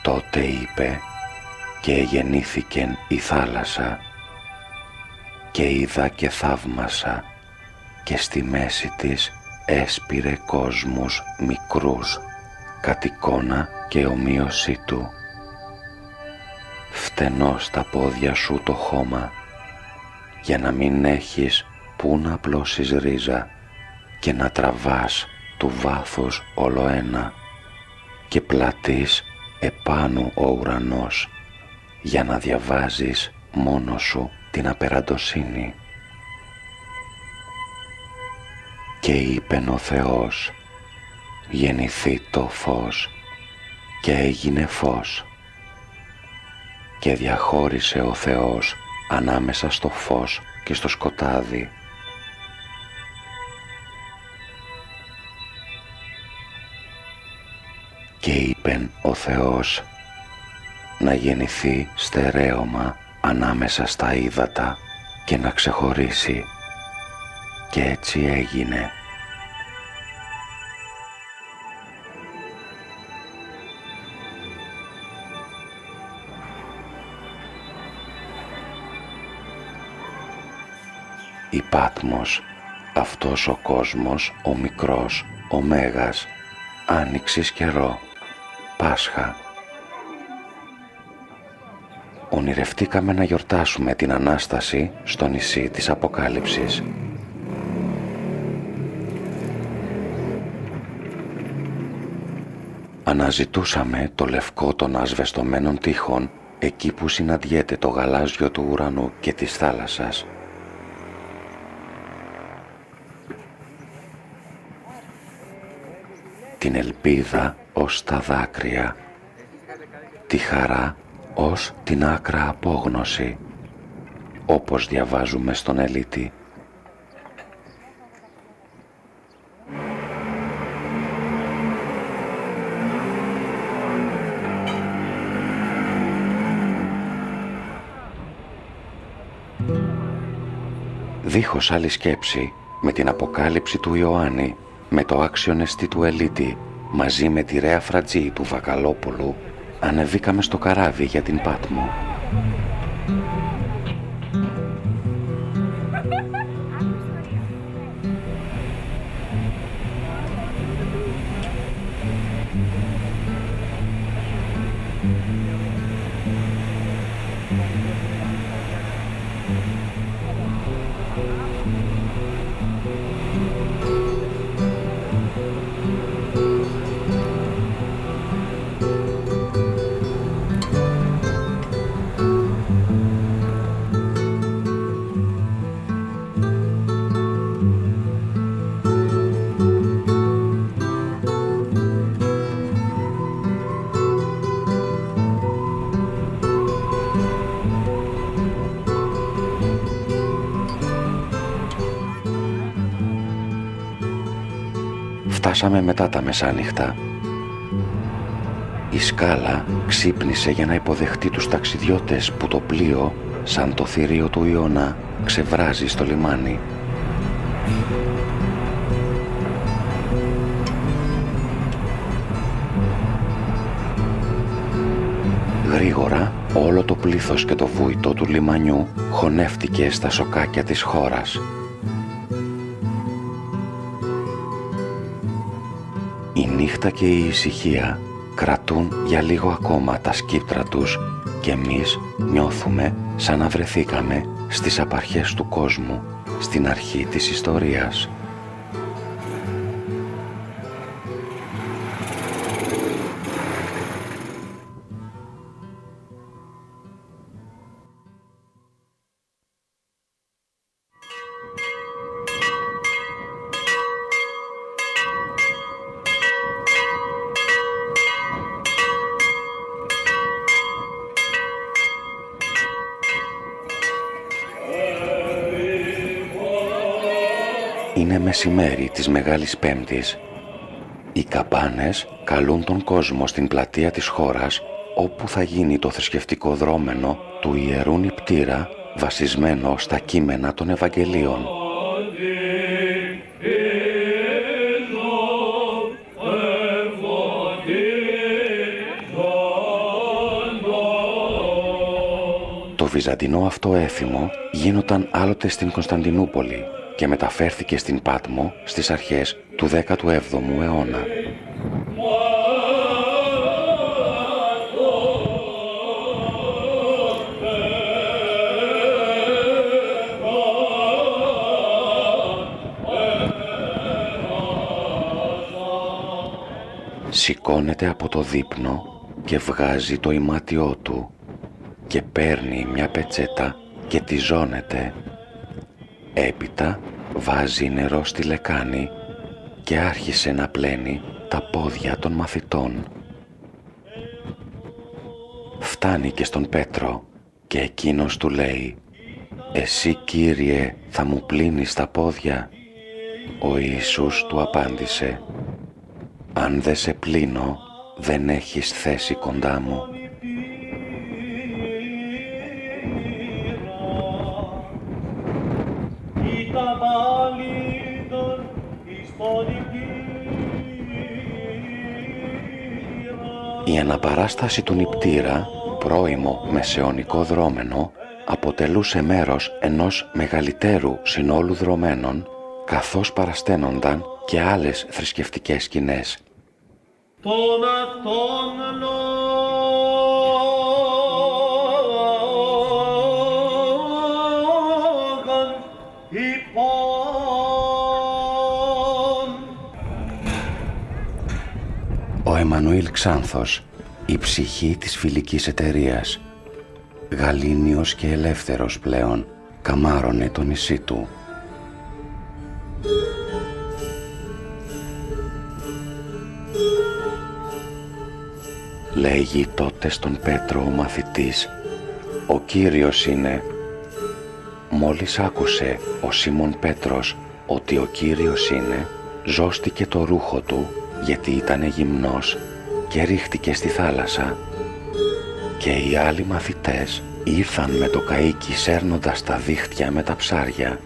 Τότε είπε και εγεννήθηκεν η θάλασσα και είδα και θαύμασα και στη μέση της έσπηρε κόσμους μικρούς κατ' εικόνα και ομοίωσή του. Φτενό στα πόδια σου το χώμα για να μην έχεις που να απλώσεις ρίζα και να τραβάς του βάθους όλο ένα και πλατής επάνω ο ουρανός για να διαβάζεις μόνος σου την απεραντοσύνη. Και είπεν ο Θεός, γεννηθεί το φως και έγινε φως. Και διαχώρισε ο Θεός ανάμεσα στο φως και στο σκοτάδι. Και είπεν ο Θεός να γεννηθεί στερέωμα ανάμεσα στα ύδατα και να ξεχωρίσει. Και έτσι έγινε. Η Πάτμος, αυτός ο κόσμος, ο μικρός, ο Μέγας, άνοιξης καιρό, Πάσχα. Ονειρευτήκαμε να γιορτάσουμε την Ανάσταση στο νησί της Αποκάλυψης. Αναζητούσαμε το λευκό των ασβεστομένων τείχων εκεί που συναντιέται το γαλάζιο του ουρανού και της θάλασσας. Την ελπίδα ως τα δάκρυα, τη χαρά ως την άκρα απόγνωση, όπως διαβάζουμε στον Ελίτη. Δίχως άλλη σκέψη, με την αποκάλυψη του Ιωάννη, με το άξιον εστί του Ελίτη, μαζί με τη Ρέα Φρατζή του Βακαλόπουλου, ανεβήκαμε στο καράβι για την Πάτμο. Φτάσαμε μετά τα μεσάνυχτα. Η σκάλα ξύπνησε για να υποδεχτεί τους ταξιδιώτες που το πλοίο, σαν το θηρίο του Ιώνα, ξεβράζει στο λιμάνι. Γρήγορα όλο το πλήθος και το βούητο του λιμανιού χωνεύτηκε στα σοκάκια της χώρας. Η νύχτα και η ησυχία κρατούν για λίγο ακόμα τα σκύπτρα τους και εμείς νιώθουμε σαν να βρεθήκαμε στις απαρχές του κόσμου, στην αρχή της ιστορίας. Είναι μεσημέρι της Μεγάλης Πέμπτης. Οι καμπάνες καλούν τον κόσμο στην πλατεία της χώρας, όπου θα γίνει το θρησκευτικό δρόμενο του Ιερού Νηπτήρα, βασισμένο στα κείμενα των Ευαγγελίων. βυζαντινό αυτό έθιμο γίνονταν άλλοτε στην Κωνσταντινούπολη και μεταφέρθηκε στην Πάτμο στις αρχές του 17ου αιώνα. Σηκώνεται από το δείπνο και βγάζει το ημάτιό του και παίρνει μια πετσέτα και τη ζώνεται. Έπειτα βάζει νερό στη λεκάνη και άρχισε να πλένει τα πόδια των μαθητών. Φτάνει και στον Πέτρο και εκείνος του λέει «Εσύ, Κύριε, θα μου πλύνεις τα πόδια?» Ο Ιησούς του απάντησε «Αν δεν σε πλύνω, δεν έχεις θέση κοντά μου». Η αναπαράσταση του νηπτήρα, πρώιμο μεσαιωνικό δρόμενο, αποτελούσε μέρος ενός μεγαλύτερου συνόλου δρομένων, καθώς παρασταίνονταν και άλλες θρησκευτικές σκηνές. Ο Εμμανουήλ Ξάνθος, η ψυχή της φιλικής εταιρείας, γαλήνιος και ελεύθερος πλέον, καμάρωνε το νησί του. Λέγει τότε στον Πέτρο ο μαθητής «Ο Κύριος είναι». Μόλις άκουσε ο Σίμων Πέτρος ότι ο Κύριος είναι, ζώστηκε το ρούχο του γιατί ήτανε γυμνός και ρίχτηκε στη θάλασσα. Και οι άλλοι μαθητές ήρθαν με το καΐκι σέρνοντας τα δίχτυα με τα ψάρια.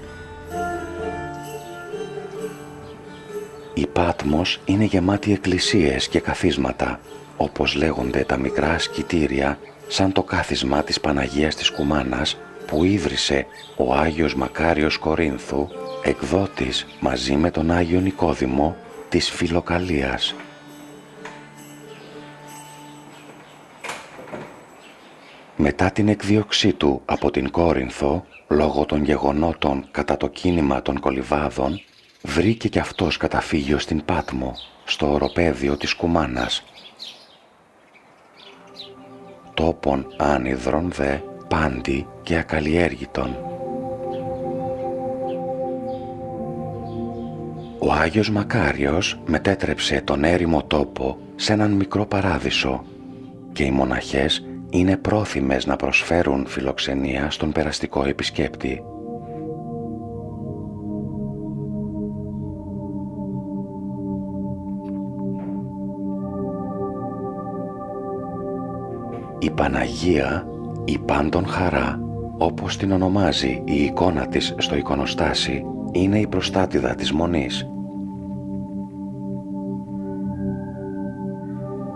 Η Πάτμος είναι γεμάτη εκκλησίες και καθίσματα, όπως λέγονται τα μικρά ασκητήρια, σαν το κάθισμα της Παναγίας της Κουμάνας που ίδρυσε ο Άγιος Μακάριος Κορίνθου, εκδότης μαζί με τον Άγιο Νικόδημο της Φιλοκαλίας. Μετά την εκδίωξή του από την Κόρινθο, λόγω των γεγονότων κατά το κίνημα των Κολυβάδων, βρήκε κι αυτός καταφύγιο στην Πάτμο, στο οροπέδιο της Κουμάνας. Τόπον άνυδρον δε, πάντη και ακαλλιέργητον. Ο Άγιος Μακάριος μετέτρεψε τον έρημο τόπο σε έναν μικρό παράδεισο και οι μοναχές είναι πρόθυμες να προσφέρουν φιλοξενία στον περαστικό επισκέπτη. Η Παναγία, η πάντων χαρά, όπως την ονομάζει η εικόνα της στο εικονοστάσι, είναι η προστάτηδα της Μονής.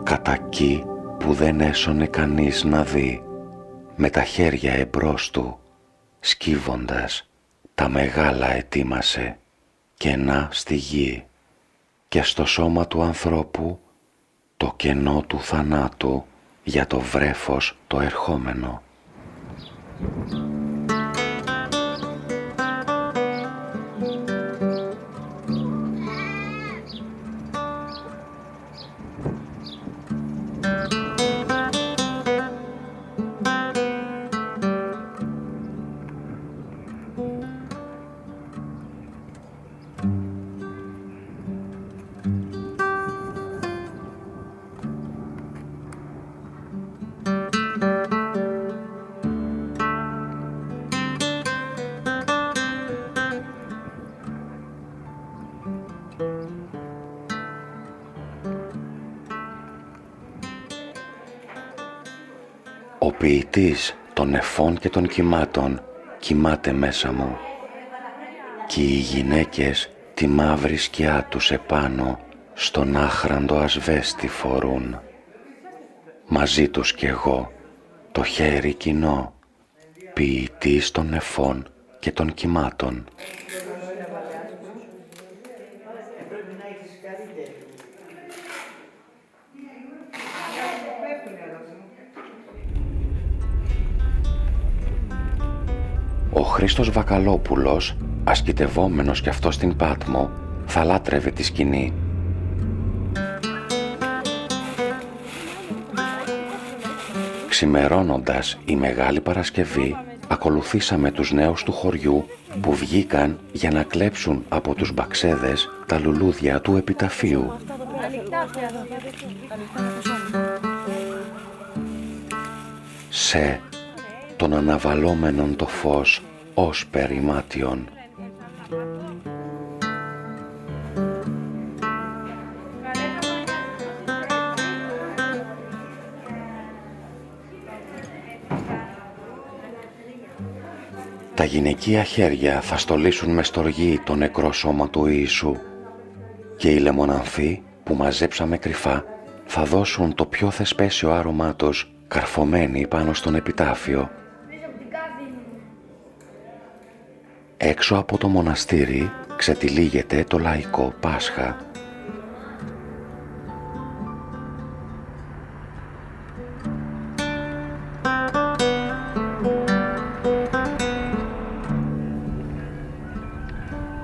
Κατακεί που δεν έσωνε κανείς να δει, με τα χέρια εμπρός του, σκύβοντας, τα μεγάλα ετοίμασε, κενά στη γη, και στο σώμα του ανθρώπου το κενό του θανάτου για το βρέφος το ερχόμενο. Ο ποιητής των νεφών και των κυμάτων κοιμάται μέσα μου κι οι γυναίκες τη μαύρη σκιά τους επάνω στον άχραντο ασβέστη φορούν. Μαζί τους κι εγώ το χέρι κοινό ποιητής των νεφών και των κυμάτων. Ο Χρήστος Βακαλόπουλος, ασκητευόμενος κι αυτό στην Πάτμο, θα λάτρευε τη σκηνή. Ξημερώνοντας η Μεγάλη Παρασκευή, ακολουθήσαμε τους νέους του χωριού που βγήκαν για να κλέψουν από τους μπαξέδες τα λουλούδια του επιταφείου. Σε των αναβαλόμενων το φως ως περιμάτιον. Τα γυναικεία χέρια θα στολίσουν με στοργή το νεκρό σώμα του Ιησού και οι λεμονανθοί που μαζέψαμε κρυφά θα δώσουν το πιο θεσπέσιο άρωμά τους καρφωμένοι πάνω στον επιτάφιο. Έξω από το μοναστήρι ξετυλίγεται το λαϊκό Πάσχα.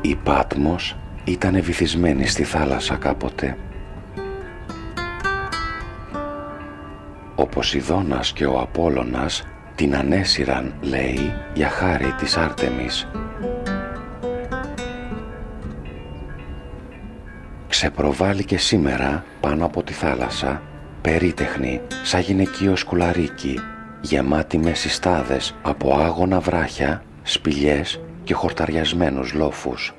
Η Πάτμος ήταν βυθισμένη στη θάλασσα κάποτε. Ο Ποσειδώνας και ο Απόλλωνας την ανέσυραν, λέει, για χάρη της Άρτεμις. Ξεπροβάλλει και σήμερα πάνω από τη θάλασσα, περίτεχνη, σαν γυναικείο σκουλαρίκι, γεμάτη με συστάδες από άγωνα βράχια, σπηλιές και χορταριασμένους λόφους.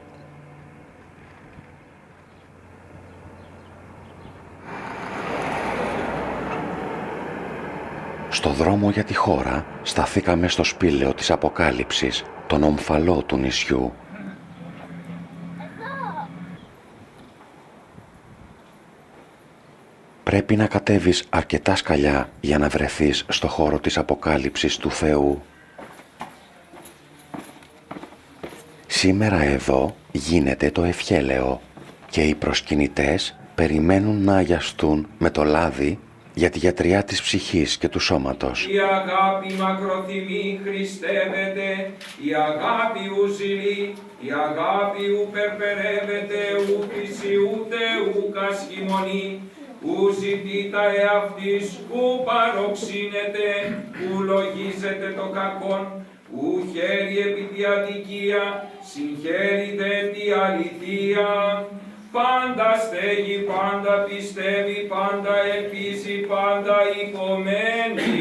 Στο δρόμο για τη χώρα σταθήκαμε στο σπήλαιο της Αποκάλυψης, τον ομφαλό του νησιού. Πρέπει να κατέβεις αρκετά σκαλιά για να βρεθείς στο χώρο της Αποκάλυψης του Θεού. Σήμερα εδώ γίνεται το ευχέλαιο και οι προσκυνητές περιμένουν να αγιαστούν με το λάδι για τη γιατριά της ψυχής και του σώματος. Η αγάπη μακροθυμή χριστεύεται, η αγάπη ου ζηλεί, η αγάπη ου περπερεύεται, ου φυσι ούτε ου κασχημονεί, ου ζητεί τα εαυτής, ου παροξύνεται, ου λογίζεται το κακόν, ου χέρι επί τη αδικία, συγχαίρει δε τη αληθεία. Πάντα στέγει, πάντα πιστεύει, πάντα ελπίζει, πάντα υπομένει.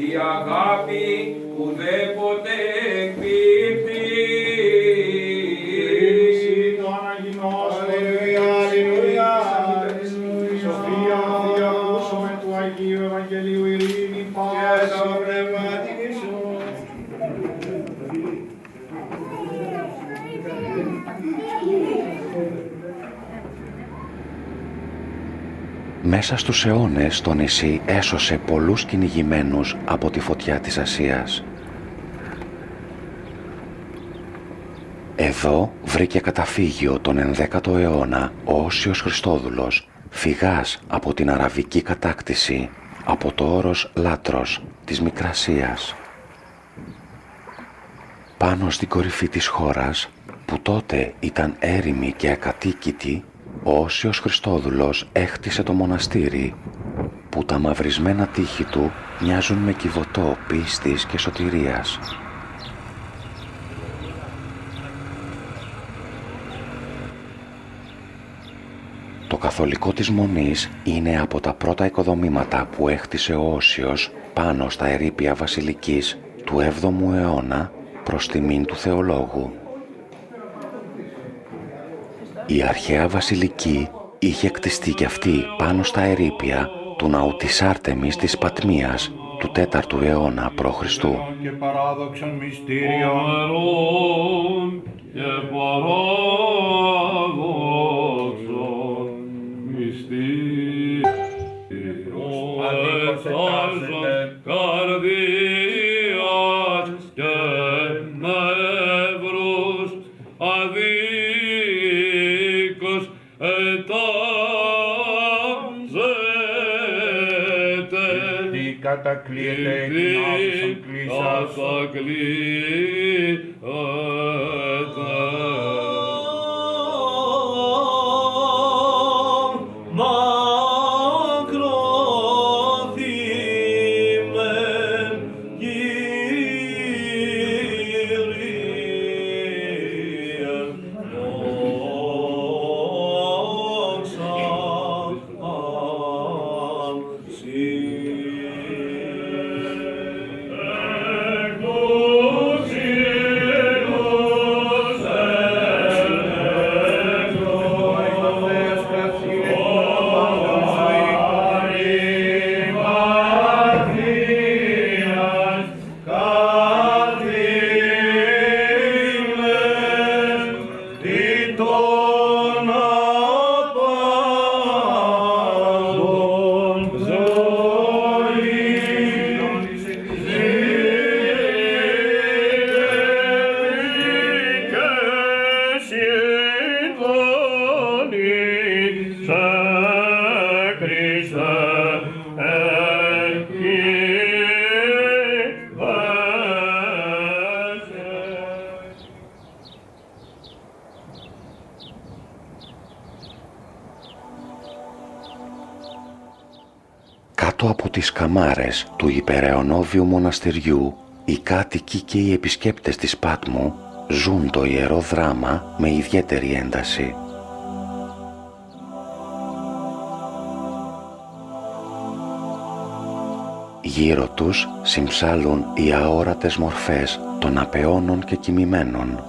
Η αγάπη ουδέποτε εκπίπτει. Αλληλούια, αλληλούια. Σοφία, Θεία, ακούσουμε του Αγίου Ευαγγελίου ειρήνη, πάση και το πνευματική σου. Μέσα στους αιώνες το νησί έσωσε πολλούς κυνηγημένους από τη φωτιά της Ασίας. Εδώ βρήκε καταφύγιο τον 11ο αιώνα ο Όσιος Χριστόδουλος, φυγάς από την αραβική κατάκτηση, από το όρος Λάτρος της Μικρασίας. Πάνω στην κορυφή της χώρας, που τότε ήταν έρημη και ακατοίκητη, ο Όσιος Χριστόδουλος έχτισε το μοναστήρι, που τα μαυρισμένα τείχη του μοιάζουν με κιβωτό πίστης και σωτηρίας. Το καθολικό της Μονής είναι από τα πρώτα οικοδομήματα που έχτισε ο Όσιος πάνω στα ερείπια βασιλικής του 7ου αιώνα προς τιμήν του θεολόγου. Η αρχαία βασιλική είχε κτιστεί κι αυτή πάνω στα ερείπια του ναού της Άρτεμις της Πατμίας του 4ου αιώνα π.Χ. Και παράδοξων μυστήριων και παράδοξων μυστήριων. κατακλείεται εκ ναύσων κλείσας. Κάτω από τις καμάρες του υπεραιωνόβιου μοναστηριού, οι κάτοικοι και οι επισκέπτες της Πάτμου ζουν το ιερό δράμα με ιδιαίτερη ένταση. Γύρω τους συμψάλλουν οι αόρατες μορφές των απεώνων και κοιμημένων.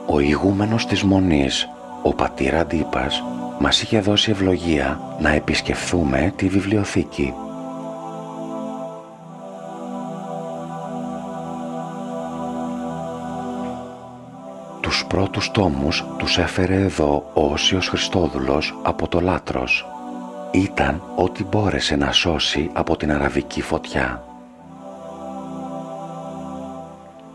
Ο ηγούμενος της Μονής, ο πατήρ Αντίπας, μας είχε δώσει ευλογία να επισκεφθούμε τη βιβλιοθήκη. Τους πρώτους τόμους τους έφερε εδώ ο Όσιος Χριστόδουλος από το Λάτρος. Ήταν ό,τι μπόρεσε να σώσει από την αραβική φωτιά.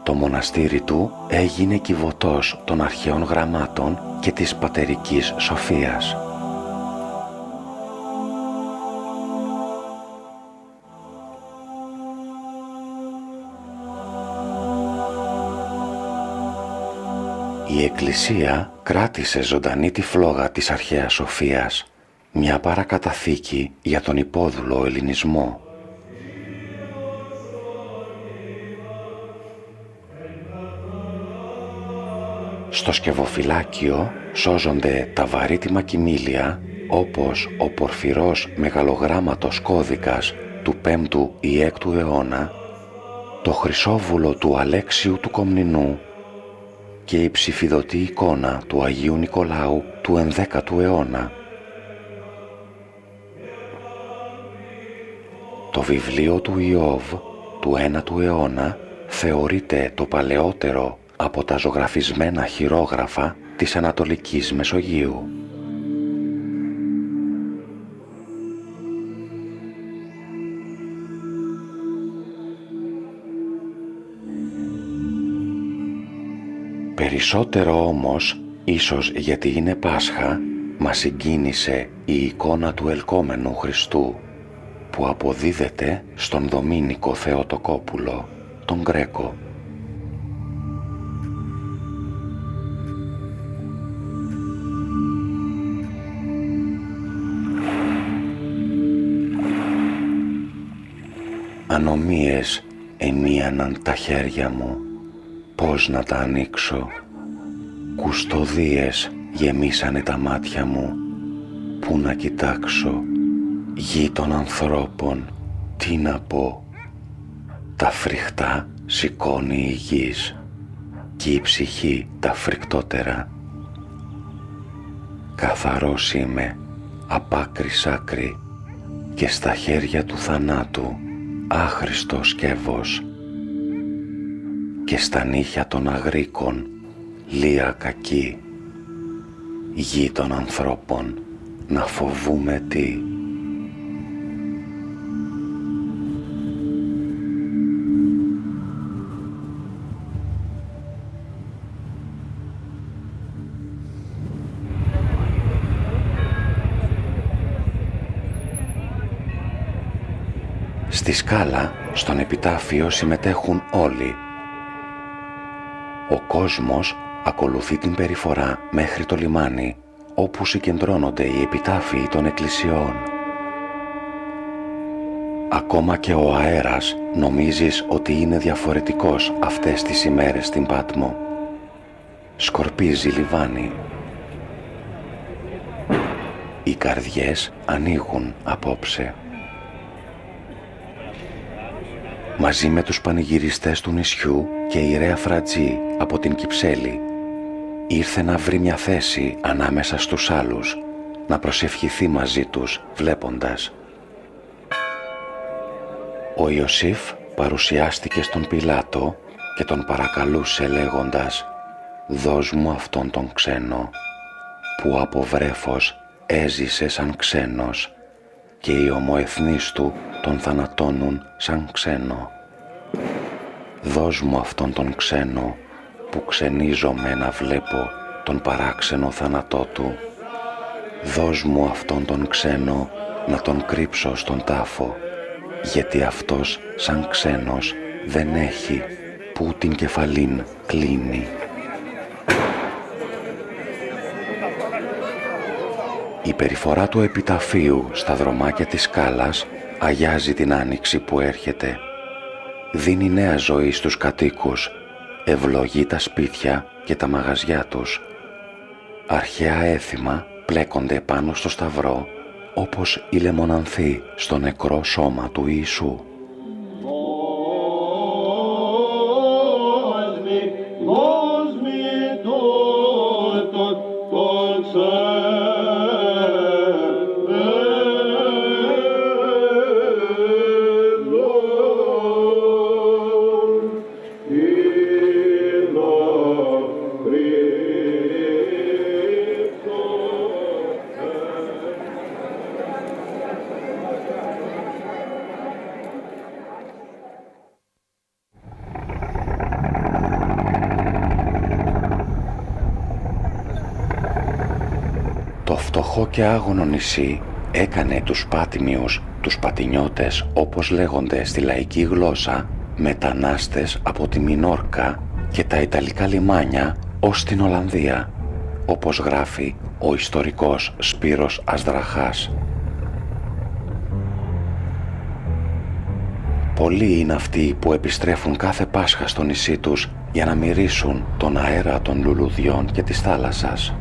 Το μοναστήρι του έγινε κιβωτός των αρχαίων γραμμάτων και της πατερικής σοφίας. Η Εκκλησία κράτησε ζωντανή τη φλόγα της αρχαίας σοφίας, μια παρακαταθήκη για τον υπόδουλο ελληνισμό. Στο σκευοφυλάκιο σώζονται τα βαρύτιμα κοιμήλια, όπως ο πορφυρός μεγαλογράμματος κώδικας του 5ου ή 6ου αιώνα, το χρυσόβουλο του Αλέξιου του Κομνηνού και η ψηφιδωτή εικόνα του Αγίου Νικολάου του 11ου αιώνα. Το βιβλίο του Ιώβ του 9ου αιώνα θεωρείται το παλαιότερο από τα ζωγραφισμένα χειρόγραφα της Ανατολικής Μεσογείου. Περισσότερο όμως, ίσως γιατί είναι Πάσχα, μας συγκίνησε η εικόνα του ελκόμενου Χριστού, που αποδίδεται στον Δομήνικο Θεοτοκόπουλο, τον Γκρέκο. Ανομίες εμίαναν τα χέρια μου, πώς να τα ανοίξω. Κουστοδίες γεμίσανε τα μάτια μου, πού να κοιτάξω. Γη των ανθρώπων, τι να πω. Τα φρικτά σηκώνει η γης κι η ψυχή τα φρικτότερα. Καθαρός είμαι απ' άκρη σ' άκρη και στα χέρια του θανάτου άχρηστο σκεύος και στα νύχια των αγρίκων λία κακή. Γη των ανθρώπων, να φοβούμε τι. Στη σκάλα, στον επιτάφιο συμμετέχουν όλοι. Ο κόσμος ακολουθεί την περιφορά μέχρι το λιμάνι, όπου συγκεντρώνονται οι επιτάφιοι των εκκλησιών. Ακόμα και ο αέρας νομίζεις ότι είναι διαφορετικός αυτές τις ημέρες στην Πάτμο. Σκορπίζει λιβάνι. Οι καρδιές ανοίγουν απόψε. Μαζί με τους πανηγυριστές του νησιού και η Ρέα Φρατζή από την Κυψέλη ήρθε να βρει μια θέση ανάμεσα στους άλλους, να προσευχηθεί μαζί τους βλέποντας. Ο Ιωσήφ παρουσιάστηκε στον Πιλάτο και τον παρακαλούσε λέγοντας «Δώσ' μου αυτόν τον ξένο που από βρέφος έζησε σαν ξένος και οι ομοεθνείς του τον θανατώνουν σαν ξένο. Δώσ' μου αυτόν τον ξένο που ξενίζομαι να βλέπω τον παράξενο θάνατό του. Δώσ' μου αυτόν τον ξένο να τον κρύψω στον τάφο, γιατί αυτός σαν ξένος δεν έχει που την κεφαλήν κλείνει». Η περιφορά του επιταφείου στα δρομάκια της σκάλας αγιάζει την άνοιξη που έρχεται. Δίνει νέα ζωή στους κατοίκους, ευλογεί τα σπίτια και τα μαγαζιά τους. Αρχαία έθιμα πλέκονται πάνω στο σταυρό, όπως οι λεμονανθοί στο νεκρό σώμα του Ιησού. Το φτωχό και άγωνο νησί έκανε τους Πάτιμιους, τους Πατινιώτες όπως λέγονται στη λαϊκή γλώσσα, μετανάστες από τη Μινόρκα και τα Ιταλικά λιμάνια ως την Ολλανδία, όπως γράφει ο ιστορικός Σπύρος Ασδραχάς. Πολλοί είναι αυτοί που επιστρέφουν κάθε Πάσχα στο νησί τους για να μυρίσουν τον αέρα των λουλουδιών και της θάλασσας.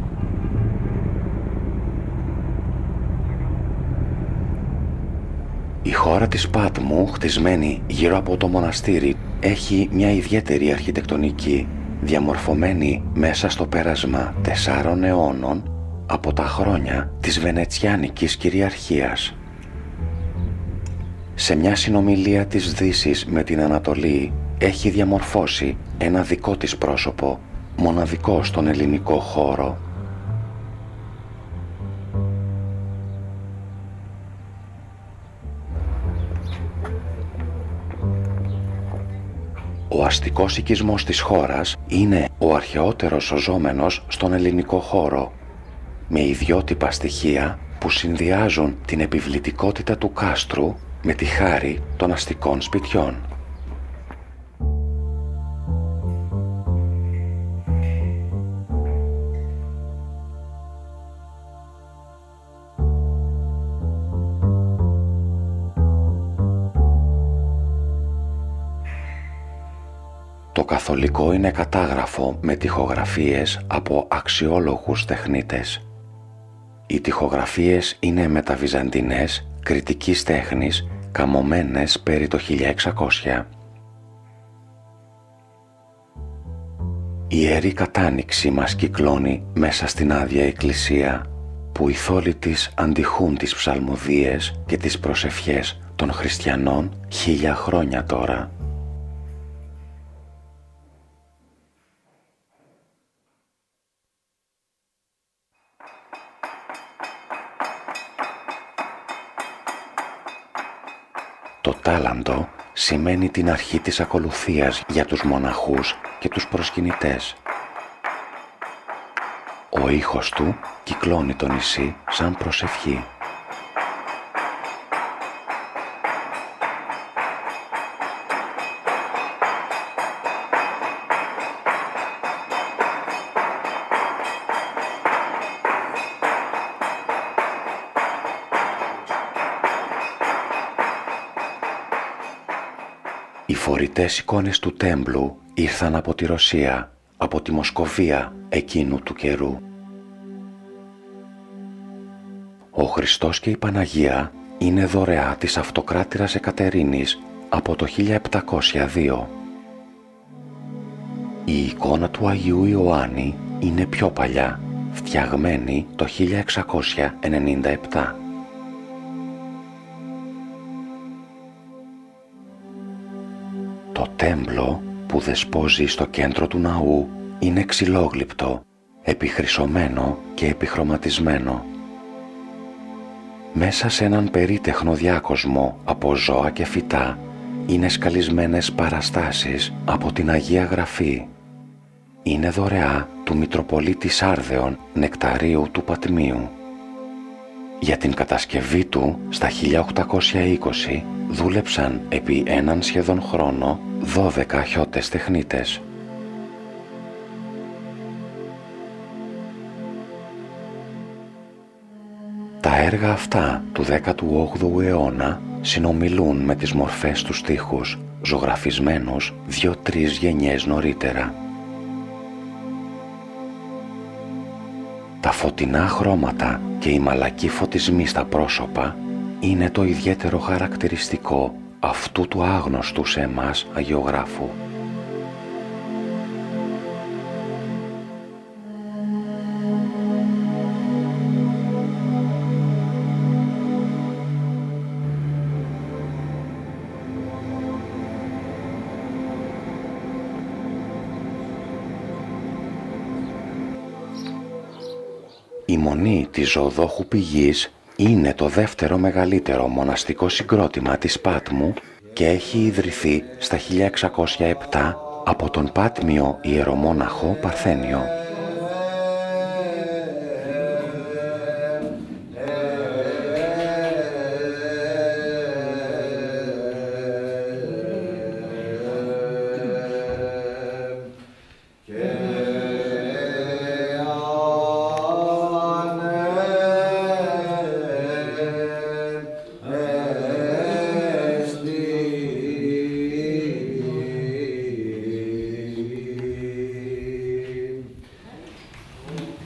Η χώρα της Πάτμου, χτισμένη γύρω από το μοναστήρι, έχει μια ιδιαίτερη αρχιτεκτονική, διαμορφωμένη μέσα στο πέρασμα 4 αιώνων από τα χρόνια της Βενετσιάνικης κυριαρχίας. Σε μια συνομιλία της Δύσης με την Ανατολή έχει διαμορφώσει ένα δικό της πρόσωπο, μοναδικό στον ελληνικό χώρο. Ο αστικός οικισμός της χώρας είναι ο αρχαιότερος σωζόμενος στον ελληνικό χώρο, με ιδιότυπα στοιχεία που συνδυάζουν την επιβλητικότητα του κάστρου με τη χάρη των αστικών σπιτιών. Το καθολικό είναι κατάγραφο με τοιχογραφίες από αξιόλογους τεχνίτες. Οι τοιχογραφίες είναι μεταβυζαντινές, κριτικής τέχνης, καμωμένες περί το 1600. Η Ιερή Κατάνοιξη μας κυκλώνει μέσα στην άδεια εκκλησία, που οι θόλοι της αντιχούν τις ψαλμοδίες και τις προσευχές των χριστιανών 1000 χρόνια τώρα. Το τάλαντο σημαίνει την αρχή της ακολουθίας για τους μοναχούς και τους προσκυνητές. Ο ήχος του κυκλώνει το νησί σαν προσευχή. φορητές εικόνες του τέμπλου ήρθαν από τη Ρωσία, από τη Μοσκοβία εκείνου του καιρού. Ο Χριστός και η Παναγία είναι δωρεά της αυτοκράτηρας Εκατερίνης από το 1702. Η εικόνα του Αγίου Ιωάννη είναι πιο παλιά, φτιαγμένη το 1697. Το τέμπλο που δεσπόζει στο κέντρο του ναού είναι ξυλόγλυπτο, επιχρυσωμένο και επιχρωματισμένο. Μέσα σε έναν περίτεχνο διάκοσμο από ζώα και φυτά είναι σκαλισμένες παραστάσεις από την Αγία Γραφή. Είναι δωρεά του Μητροπολίτη Σάρδεων Νεκταρίου του Πατμίου. Για την κατασκευή του στα 1820 δούλεψαν επί έναν σχεδόν χρόνο 12 χιώτες τεχνίτες. Τα έργα αυτά του 18ου αιώνα συνομιλούν με τις μορφές του στίχους, ζωγραφισμένους 2-3 γενιές νωρίτερα. Τα φωτεινά χρώματα και οι μαλακοί φωτισμοί στα πρόσωπα είναι το ιδιαίτερο χαρακτηριστικό αυτού του άγνωστου σε εμάς αγιογράφου. Η Μονή της Ζωοδόχου Πηγής είναι το δεύτερο μεγαλύτερο μοναστικό συγκρότημα της Πάτμου και έχει ιδρυθεί στα 1607 από τον Πάτμιο ιερομόναχο Παρθένιο.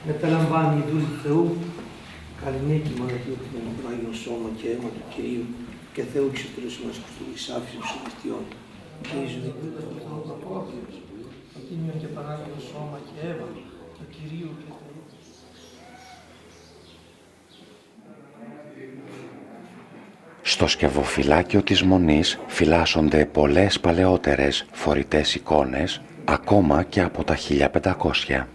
Μεταλαμβάνει η δούλη του Θεού, καληνύχη μοναχή του Άγιον Σώμα και αίμα του Κυρίου και Θεού εξωτερούς μας Χριστούς άφησης των χριστιών. Και εις δικούτα του Θεού Παπόδιος, το Τίμιο και Πανάγιο Σώμα και αίμα του Κυρίου και Θεού. Στο σκευοφυλάκιο της Μονής φυλάσσονται πολλές παλαιότερες φορητές εικόνες, ακόμα και από τα 1500.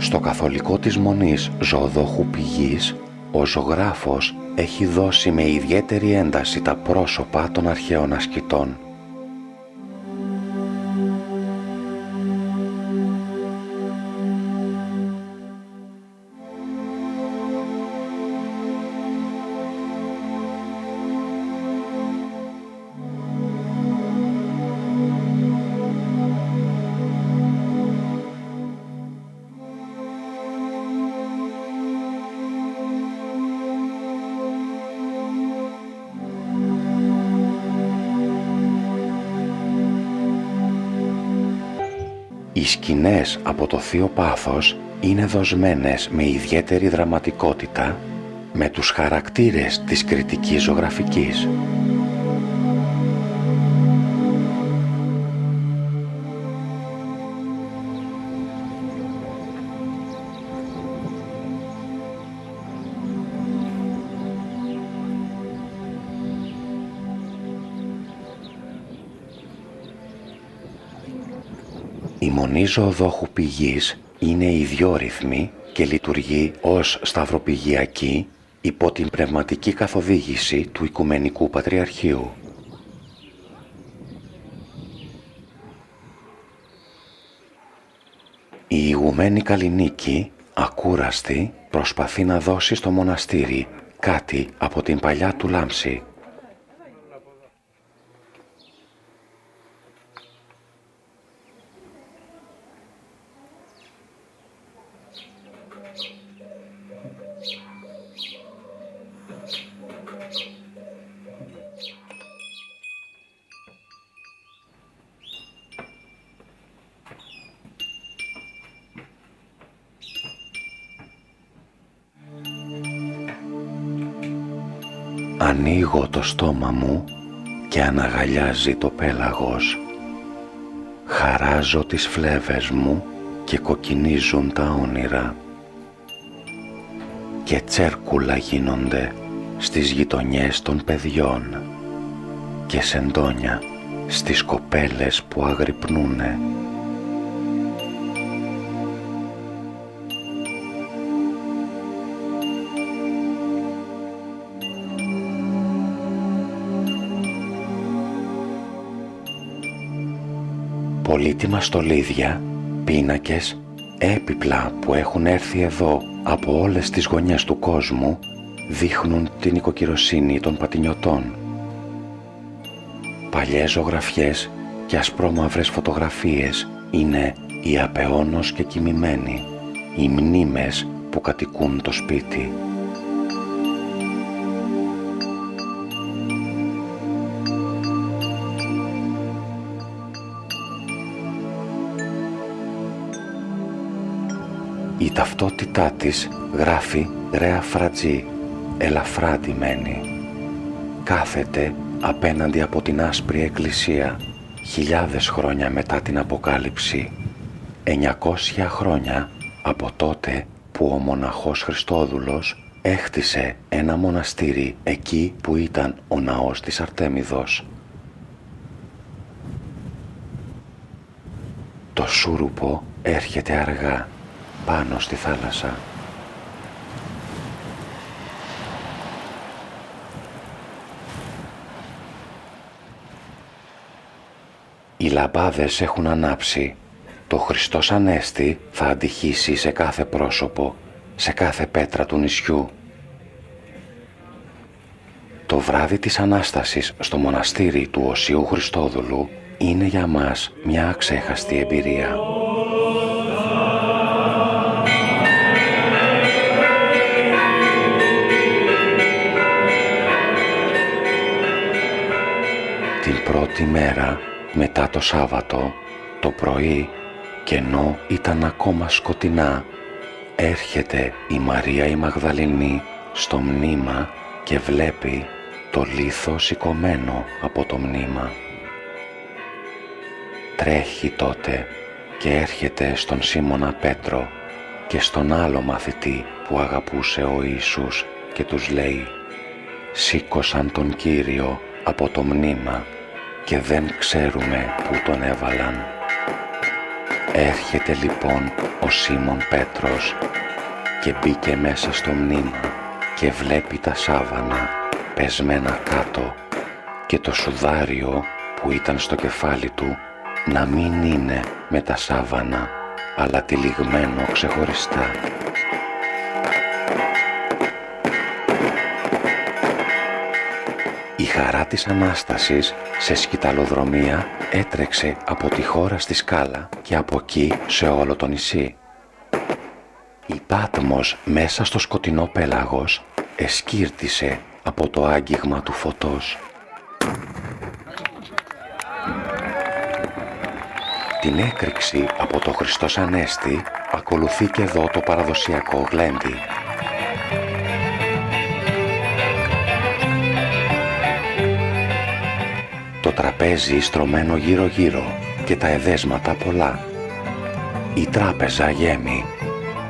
Στο καθολικό της Μονής Ζωοδόχου Πηγής, ο ζωγράφος έχει δώσει με ιδιαίτερη ένταση τα πρόσωπα των αρχαίων ασκητών. Οι σκηνές από το Θείο Πάθος είναι δοσμένες με ιδιαίτερη δραματικότητα με τους χαρακτήρες της κριτικής ζωγραφικής. Η Μονή Ζωοδόχου Πηγής είναι ιδιόρυθμη και λειτουργεί ως σταυροπηγιακή υπό την πνευματική καθοδήγηση του Οικουμενικού Πατριαρχείου. Η ηγουμένη Καληνίκη ακούραστη, προσπαθεί να δώσει στο μοναστήρι κάτι από την παλιά του λάμψη. Ανοίγω το στόμα μου και αναγαλιάζει το πέλαγος. Χαράζω τις φλέβες μου και κοκκινίζουν τα όνειρα. Και τσέρκουλα γίνονται στις γειτονιές των παιδιών και σεντόνια στις κοπέλες που αγρυπνούνε. Πολύτιμα στολίδια, πίνακες, έπιπλα που έχουν έρθει εδώ από όλες τις γωνιές του κόσμου δείχνουν την οικοκυροσύνη των πατηνιωτών. Παλιές ζωγραφιές και ασπρόμαυρες φωτογραφίες είναι οι απεώνως και κοιμημένοι, οι μνήμες που κατοικούν το σπίτι. Η ταυτότητά της γράφει «Ρέα Φρατζή», ελαφρά ντυμένη. Κάθεται απέναντι από την άσπρη εκκλησία, χιλιάδες χρόνια μετά την Αποκάλυψη, 900 χρόνια από τότε που ο μοναχός Χριστόδουλος έχτισε ένα μοναστήρι εκεί που ήταν ο ναός της Αρτέμιδος. Το σούρουπο έρχεται αργά πάνω στη θάλασσα. Οι λαμπάδες έχουν ανάψει. Το Χριστός Ανέστη θα αντυχήσει σε κάθε πρόσωπο, σε κάθε πέτρα του νησιού. Το βράδυ της Ανάστασης στο μοναστήρι του Οσίου Χριστόδουλου είναι για μας μια αξέχαστη εμπειρία. Την πρώτη μέρα μετά το Σάββατο, το πρωί, και ενώ ήταν ακόμα σκοτεινά, έρχεται η Μαρία η Μαγδαληνή στο μνήμα και βλέπει το λίθο σηκωμένο από το μνήμα. Τρέχει τότε και έρχεται στον Σίμωνα Πέτρο και στον άλλο μαθητή που αγαπούσε ο Ιησούς και τους λέει «Σήκωσαν τον Κύριο από το μνήμα και δεν ξέρουμε πού τον έβαλαν». Έρχεται λοιπόν ο Σίμων Πέτρος και μπήκε μέσα στο μνήμα και βλέπει τα σάβανα πεσμένα κάτω και το σουδάριο που ήταν στο κεφάλι του να μην είναι με τα σάβανα αλλά τυλιγμένο ξεχωριστά. Η χαρά της Ανάστασης σε σκυταλοδρομία έτρεξε από τη χώρα στη σκάλα και από εκεί σε όλο το νησί. Η Πάτμος μέσα στο σκοτεινό πέλαγος εσκύρτησε από το άγγιγμα του φωτός. Την έκρηξη από το Χριστός Ανέστη ακολουθεί και εδώ το παραδοσιακό γλέντι. Το τραπέζι στρωμένο γύρω-γύρω και τα εδέσματα πολλά. Η τράπεζα γέμει.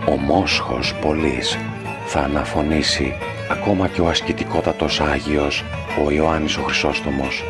Ο μόσχος πολλής θα αναφωνήσει ακόμα και ο ασκητικότατος Άγιος, ο Ιωάννης ο Χρυσόστομος.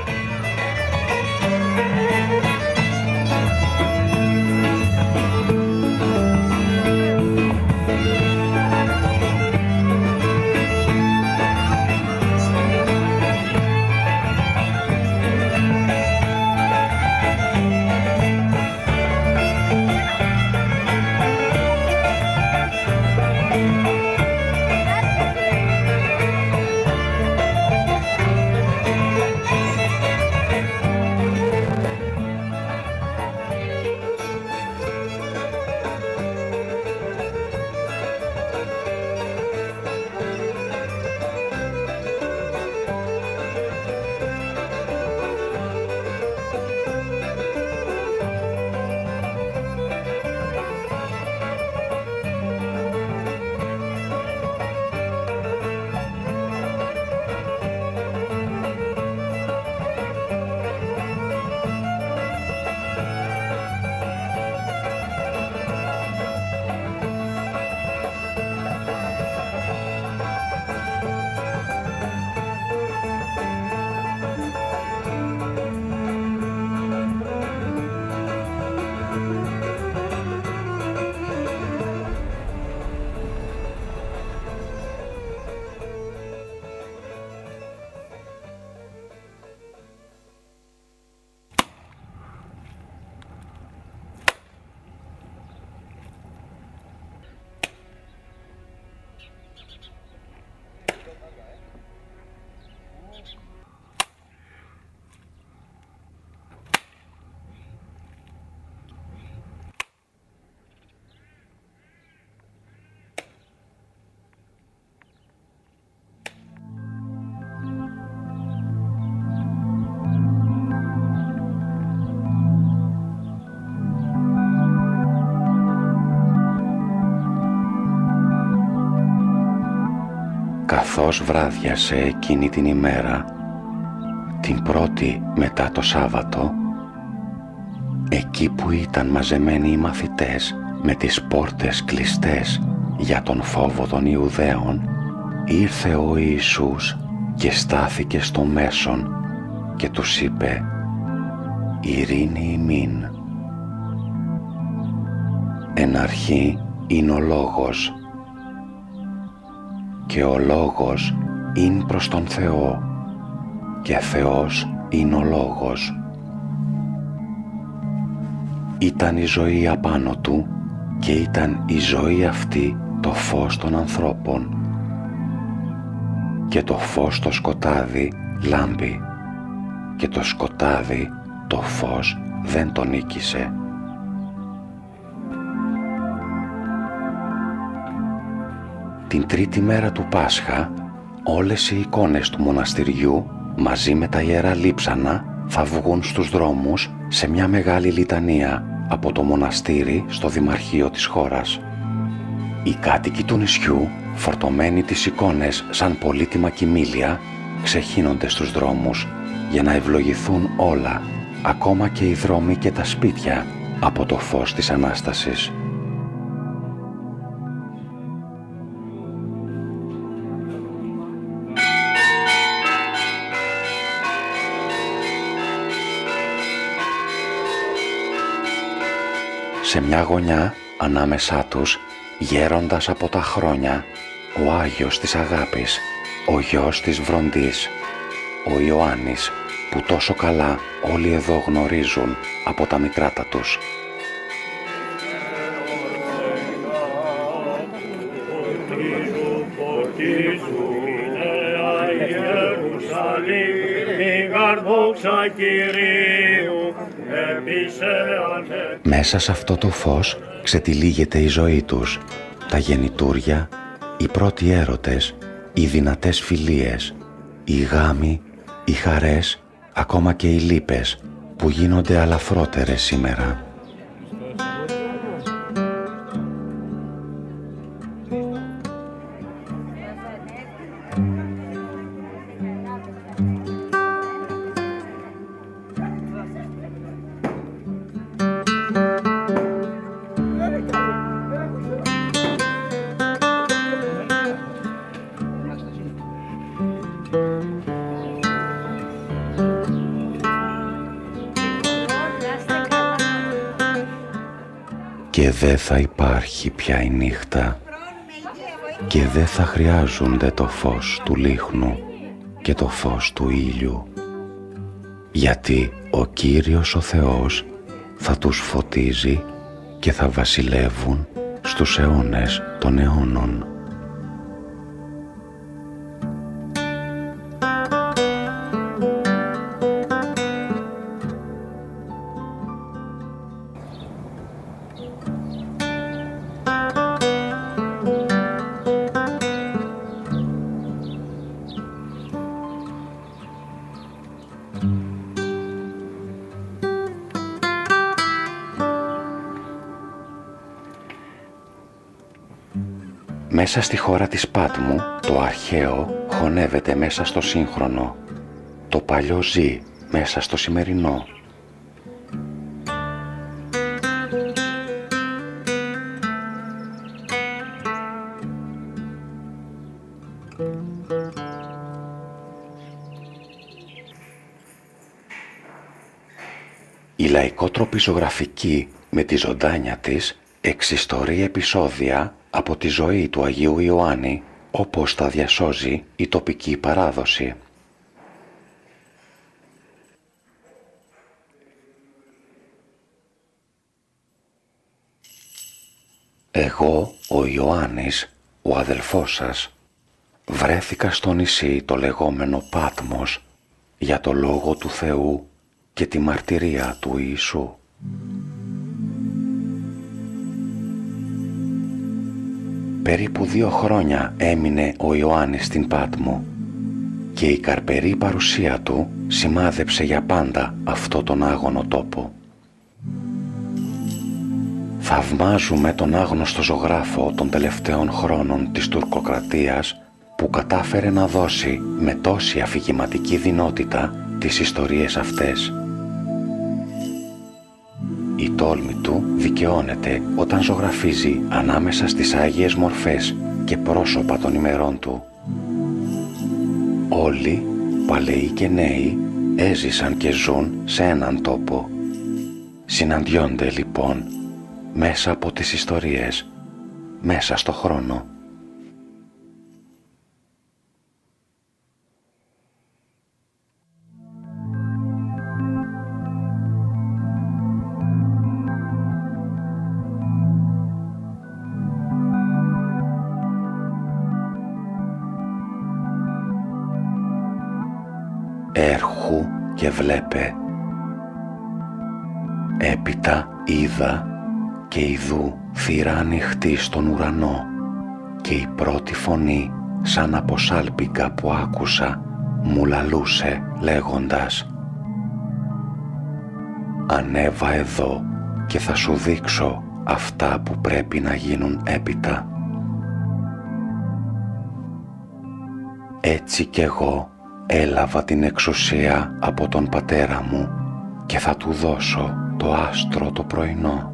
φως βράδιασε εκείνη την ημέρα, την πρώτη μετά το Σάββατο, εκεί που ήταν μαζεμένοι οι μαθητές με τις πόρτες κλειστές για τον φόβο των Ιουδαίων, ήρθε ο Ιησούς και στάθηκε στο μέσον και τους είπε «Ειρήνη ημίν». Εν αρχή είναι ο Λόγος και ο Λόγος είναι προς τον Θεό και Θεός είναι ο Λόγος. Ήταν η ζωή απάνω του και ήταν η ζωή αυτή το φως των ανθρώπων. Και το φως στο σκοτάδι λάμπει και το σκοτάδι το φως δεν τον νίκησε. Την τρίτη μέρα του Πάσχα όλες οι εικόνες του μοναστηριού μαζί με τα ιερά λείψανα θα βγουν στους δρόμους σε μια μεγάλη λιτανία από το μοναστήρι στο δημαρχείο της χώρας. Οι κάτοικοι του νησιού, φορτωμένοι τις εικόνες σαν πολύτιμα κοιμήλια, ξεχύνονται στους δρόμους για να ευλογηθούν όλα, ακόμα και οι δρόμοι και τα σπίτια, από το φως της Ανάστασης. Σε μια γωνιά, ανάμεσά τους, γέροντας από τα χρόνια, ο Άγιος της Αγάπης, ο γιος της Βροντής, ο Ιωάννης, που τόσο καλά όλοι εδώ γνωρίζουν από τα μικράτα τους. Μέσα σε αυτό το φως ξετυλίγεται η ζωή τους, τα γεννητούρια, οι πρώτοι έρωτες, οι δυνατές φιλίες, οι γάμοι, οι χαρές, ακόμα και οι λύπες που γίνονται αλαφρότερες σήμερα. Και δεν θα υπάρχει πια η νύχτα και δεν θα χρειάζονται το φως του λίχνου και το φως του ήλιου, γιατί ο Κύριος ο Θεός θα τους φωτίζει και θα βασιλεύουν στους αιώνες των αιώνων. Μέσα στη χώρα της Πάτμου, το αρχαίο χωνεύεται μέσα στο σύγχρονο. Το παλιό ζει μέσα στο σημερινό. Η λαϊκότροπη ζωγραφική με τη ζωντάνια της εξιστορεί επεισόδια από τη ζωή του Αγίου Ιωάννη, όπως τα διασώζει η τοπική παράδοση. Εγώ, ο Ιωάννης, ο αδελφός σας, βρέθηκα στο νησί το λεγόμενο Πάτμος για το Λόγο του Θεού και τη μαρτυρία του Ιησού. Περίπου 2 χρόνια έμεινε ο Ιωάννης στην Πάτμο και η καρπερή παρουσία του σημάδεψε για πάντα αυτό τον άγωνο τόπο. Θαυμάζουμε τον άγνωστο ζωγράφο των τελευταίων χρόνων της τουρκοκρατίας που κατάφερε να δώσει με τόση αφηγηματική δεινότητα τις ιστορίες αυτές. Η τόλμη του δικαιώνεται όταν ζωγραφίζει ανάμεσα στις άγιες μορφές και πρόσωπα των ημερών του. Όλοι, παλαιοί και νέοι, έζησαν και ζουν σε έναν τόπο. Συναντιόνται λοιπόν μέσα από τις ιστορίες, μέσα στο χρόνο. Έρχου και βλέπε. Έπειτα είδα και ιδού θύρα ανοιχτή στον ουρανό και η πρώτη φωνή σαν από σάλπιγγα που άκουσα μου λαλούσε λέγοντας «Ανέβα εδώ και θα σου δείξω αυτά που πρέπει να γίνουν έπειτα». Έτσι κι εγώ έλαβα την εξουσία από τον πατέρα μου και θα του δώσω το άστρο το πρωινό.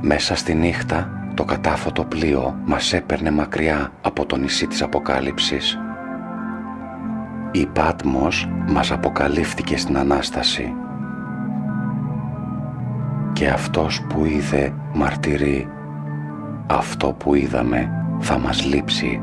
Μέσα στη νύχτα το κατάφωτο πλοίο μας έπαιρνε μακριά από το νησί της Αποκάλυψης. Η Πάτμος μας αποκαλύφθηκε στην Ανάσταση. Και αυτός που είδε μαρτυρεί, αυτό που είδαμε θα μας λείψει